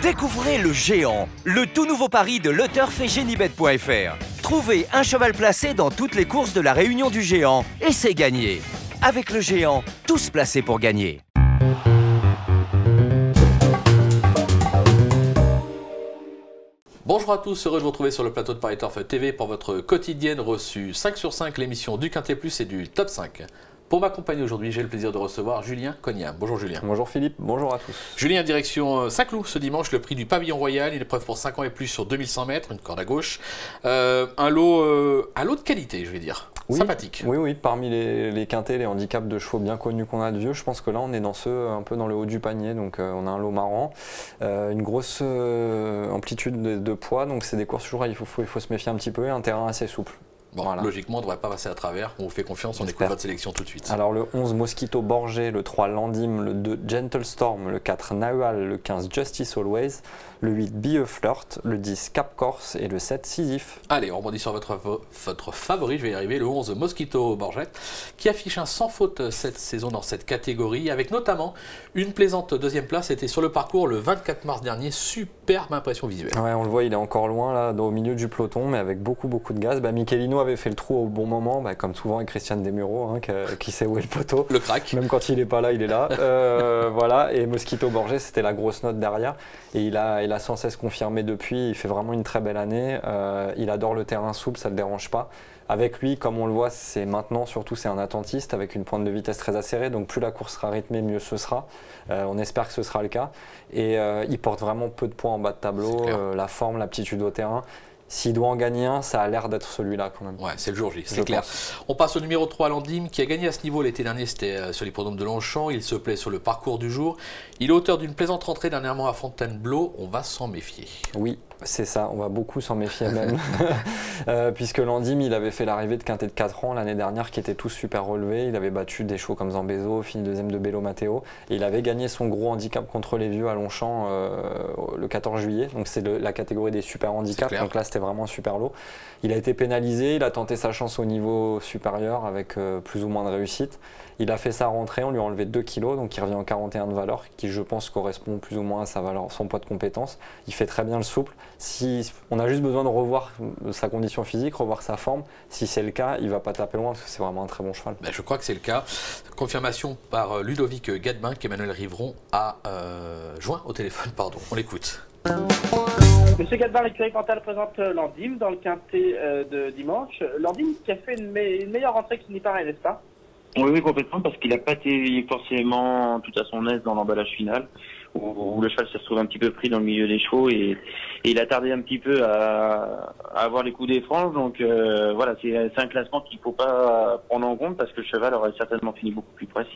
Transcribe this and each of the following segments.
Découvrez le Géant, le tout nouveau pari de LeTurf et Genibet.fr. Trouvez un cheval placé dans toutes les courses de la Réunion du Géant et c'est gagné. Avec le Géant, tous placés pour gagner. Bonjour à tous, heureux de vous retrouver sur le plateau de Paris Turf TV pour votre quotidienne reçue 5 sur 5, l'émission du Quintet Plus et du Top 5. Pour m'accompagner aujourd'hui, j'ai le plaisir de recevoir Julien Cognat. Bonjour Julien. Bonjour Philippe, bonjour à tous. Julien, direction Saint-Cloud ce dimanche, le prix du Pavillon Royal, une épreuve pour 5 ans et plus sur 2100 mètres, une corde à gauche. Un lot de qualité, je vais dire. Oui, sympathique. Oui, parmi les quintets, les handicaps de chevaux bien connus qu'on a de vieux, je pense que là on est dans un peu dans le haut du panier, donc on a un lot marrant, une grosse amplitude de poids, donc c'est des courses toujours, il faut se méfier un petit peu, et un terrain assez souple. Bon, voilà. Logiquement, on ne devrait pas passer à travers. On vous fait confiance, on écoute votre sélection tout de suite. Alors le 11 Mosquito Borgé, le 3 Landim, le 2 Gentle Storm, le 4 Nawal, le 15 Justice Always, le 8 Be a Flirt, le 10 Cap Corse et le 7 Sisyphe. Allez, on rebondit sur votre favori, je vais y arriver, le 11 Mosquito Borgé, qui affiche un sans faute cette saison dans cette catégorie, avec notamment une plaisante deuxième place. C'était sur le parcours le 24 mars dernier, superbe impression visuelle. Ouais, on le voit, il est encore loin là, au milieu du peloton, mais avec beaucoup de gaz. Michelino avait fait le trou au bon moment, comme souvent avec Christian Desmureaux, qui sait où est le poteau. Le crack. Même quand il n'est pas là, il est là. Voilà. Et Mosquito Borgé, c'était la grosse note derrière. Et il a sans cesse confirmé depuis. Il fait vraiment une très belle année. Il adore le terrain souple, ça ne le dérange pas. Avec lui, comme on le voit, c'est maintenant surtout c'est un attentiste avec une pointe de vitesse très acérée. Donc plus la course sera rythmée, mieux ce sera. On espère que ce sera le cas. Et il porte vraiment peu de points en bas de tableau. La forme, l'aptitude au terrain. S'il doit en gagner un, ça a l'air d'être celui-là quand même. Ouais, c'est le jour J, c'est clair. On passe au numéro 3, Landim, qui a gagné à ce niveau l'été dernier, c'était sur l'hippodrome de Longchamp. Il se plaît sur le parcours du jour. Il est auteur d'une plaisante rentrée dernièrement à Fontainebleau. On va s'en méfier. Oui. C'est ça, on va beaucoup s'en méfier même, puisque Landim, il avait fait l'arrivée de quintet de 4 ans l'année dernière qui étaient tous super relevés. Il avait battu des chevaux comme Zambezo, fini deuxième de Bello Matteo, et il avait gagné son gros handicap contre les vieux à Longchamp le 14 juillet, donc c'est la catégorie des super handicaps, donc là c'était vraiment un super lot. Il a été pénalisé, il a tenté sa chance au niveau supérieur avec plus ou moins de réussite. Il a fait sa rentrée, on lui a enlevé 2 kilos, donc il revient en 41 de valeur, qui je pense correspond plus ou moins à sa valeur, son poids de compétence. Il fait très bien le souple. Si on a juste besoin de revoir sa condition physique, revoir sa forme, si c'est le cas, il ne va pas taper loin, parce que c'est vraiment un très bon cheval. Je crois que c'est le cas. Confirmation par Ludovic Gadebin qu'Emmanuel Rivron a joint au téléphone. Pardon, on l'écoute. Monsieur Gadebin, l'écurie Cantal présente Landim dans le quintet de dimanche. Landim qui a fait une meilleure rentrée qu'il n'y paraît, n'est-ce pas? Oui, complètement, parce qu'il n'a pas été forcément tout à son aise dans l'emballage final, où le cheval s'est retrouvé un petit peu pris dans le milieu des chevaux et il a tardé un petit peu à avoir les coups des franges. Donc voilà, c'est un classement qu'il ne faut pas prendre en compte parce que le cheval aurait certainement fini beaucoup plus près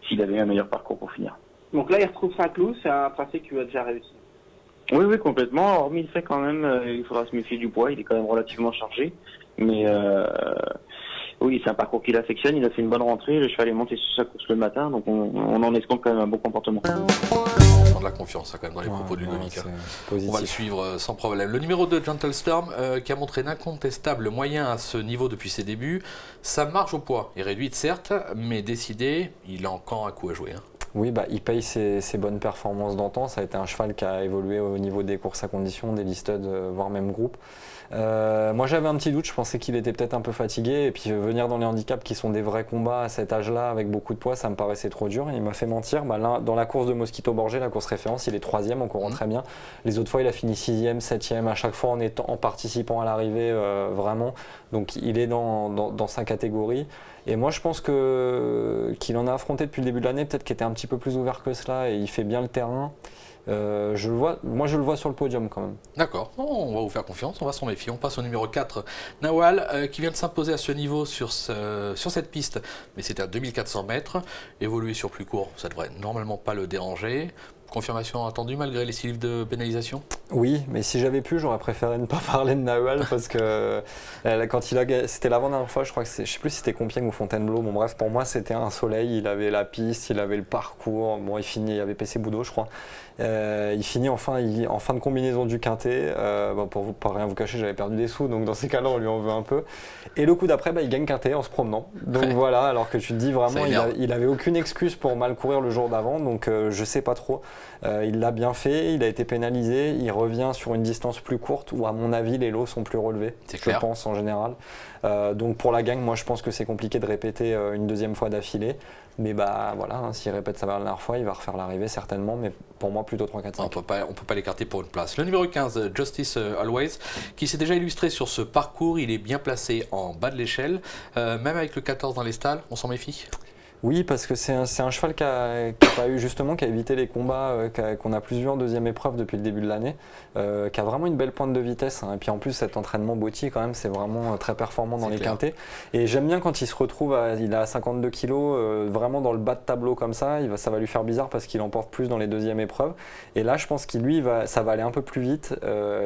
s'il avait eu un meilleur parcours pour finir. Donc là, il retrouve Saint-Cloud, c'est un tracé qui a déjà réussi. Oui, complètement. Hormis le fait quand même, il faudra se méfier du poids, il est quand même relativement chargé. Mais oui, c'est un parcours qu'il affectionne, il a fait une bonne rentrée, le cheval est monté sur sa course le matin, donc on en escompte quand même un bon comportement. On prend de la confiance quand même dans les propos de Ludovic. On va le suivre sans problème. Le numéro 2, Gentle Storm, qui a montré d'incontestable moyen à ce niveau depuis ses débuts. Sa marge au poids est réduite certes, mais décidé, il a encore un coup à jouer. Oui, il paye ses bonnes performances d'antan. Ça a été un cheval qui a évolué au niveau des courses à conditions, des listed, voire même groupe. Moi j'avais un petit doute, je pensais qu'il était peut-être un peu fatigué, et puis venir dans les handicaps qui sont des vrais combats à cet âge-là avec beaucoup de poids, ça me paraissait trop dur. Il m'a fait mentir. Là, dans la course de Mosquito Borgé, la course référence, il est 3e en courant très bien. Les autres fois il a fini 6e, 7e, à chaque fois en participant à l'arrivée vraiment. Donc il est dans sa catégorie. Et moi je pense qu'il en a affronté depuis le début de l'année, peut-être qu'il était un petit peu plus ouvert que cela, et il fait bien le terrain. Moi je le vois sur le podium quand même. D'accord, on va vous faire confiance, on va s'en méfier. On passe au numéro 4, Nawal, qui vient de s'imposer à ce niveau sur cette piste, mais c'était à 2400 mètres. Évoluer sur plus court, ça devrait normalement pas le déranger. Confirmation attendue malgré les 6 livres de pénalisation? Oui, mais si j'avais pu, j'aurais préféré ne pas parler de Nawal parce que quand c'était l'avant-dernière fois, je sais plus si c'était Compiègne ou Fontainebleau. Bon bref, pour moi c'était un soleil, il avait la piste, il avait le parcours. Bon, il avait PC Boudot, je crois. Il finit en fin de combinaison du quintet. Pour pas rien vous cacher, j'avais perdu des sous, donc dans ces cas-là, on lui en veut un peu. Et le coup d'après, il gagne quintet en se promenant. Donc voilà, alors que tu te dis vraiment, il avait aucune excuse pour mal courir le jour d'avant, donc je sais pas trop. Il l'a bien fait, il a été pénalisé, il revient sur une distance plus courte où à mon avis les lots sont plus relevés, je pense en général. Donc pour la gagne, moi je pense que c'est compliqué de répéter une deuxième fois d'affilée. Mais bah voilà, hein, s'il répète sa dernière fois, il va refaire l'arrivée certainement, mais pour moi plutôt 3, 4, 5. On peut pas l'écarter pour une place. Le numéro 15, Justice Always, qui s'est déjà illustré sur ce parcours, il est bien placé en bas de l'échelle, même avec le 14 dans les stalles, on s'en méfie? Oui, parce que c'est un cheval qui a pas eu justement, qui a évité les combats qu'on a plus vu en deuxième épreuve depuis le début de l'année, qui a vraiment une belle pointe de vitesse. Hein. Et puis en plus, cet entraînement Bottier, quand même, c'est vraiment très performant dans les quintés. Et j'aime bien quand il se retrouve, il a 52 kilos, vraiment dans le bas de tableau comme ça, ça va lui faire bizarre parce qu'il emporte plus dans les deuxièmes épreuves. Et là, je pense qu'il ça va aller un peu plus vite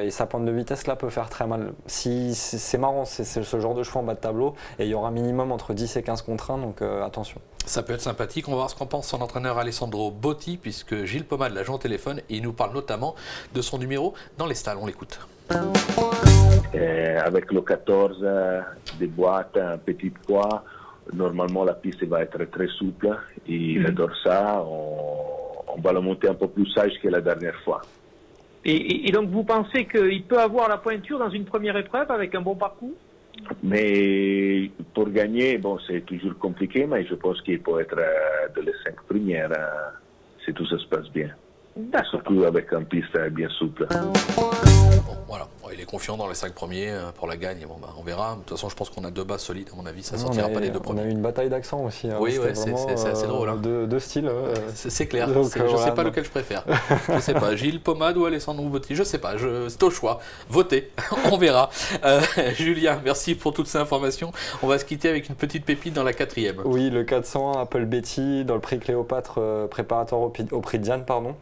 et sa pointe de vitesse là peut faire très mal. C'est marrant, c'est ce genre de cheval en bas de tableau et il y aura minimum entre 10 et 15 contre 1, donc attention. Ça peut être sympathique. On va voir ce qu'en pense son entraîneur Alessandro Botti, puisque Gilles Pomade l'a joué au téléphone et il nous parle notamment de son numéro dans les stalles. On l'écoute. Avec le 14 des boîtes, un petit poids, normalement la piste va être très souple. Et il adore ça. On va le monter un peu plus sage que la dernière fois. Et donc vous pensez qu'il peut avoir la pointure dans une première épreuve avec un bon parcours? Mais pour gagner, bon, c'est toujours compliqué, mais je pense qu'il peut être de les 5 premières si tout ça se passe bien. Surtout avec une piste bien souple. Bon, voilà, il est confiant dans les 5 premiers pour la gagne. Bon, bah, on verra. De toute façon, je pense qu'on a 2 bases solides, à mon avis. Ça ne sortira pas les 2 premiers. On a eu une bataille d'accent aussi. Hein. Oui, ouais, c'est assez drôle. Hein. De style. C'est clair. Donc, je ne sais pas lequel je préfère. Je ne sais pas. Gilles Pomade ou Alessandro Botti, je ne sais pas. C'est au choix. Votez. On verra. Julien, merci pour toutes ces informations. On va se quitter avec une petite pépite dans la 4e. Oui, le 400 Apple Betty dans le prix Cléopâtre préparatoire au prix Diane, pardon.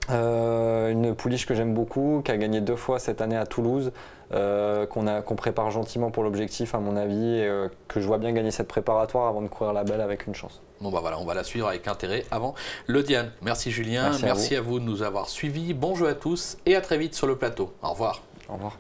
Une pouliche que j'aime beaucoup, qui a gagné 2 fois cette année à Toulouse, qu'on prépare gentiment pour l'objectif à mon avis, et, que je vois bien gagner cette préparatoire avant de courir la belle avec une chance. Bon bah voilà, on va la suivre avec intérêt avant le Diane. Merci Julien, merci à vous de nous avoir suivis, bon jeu à tous et à très vite sur le plateau. Au revoir. Au revoir.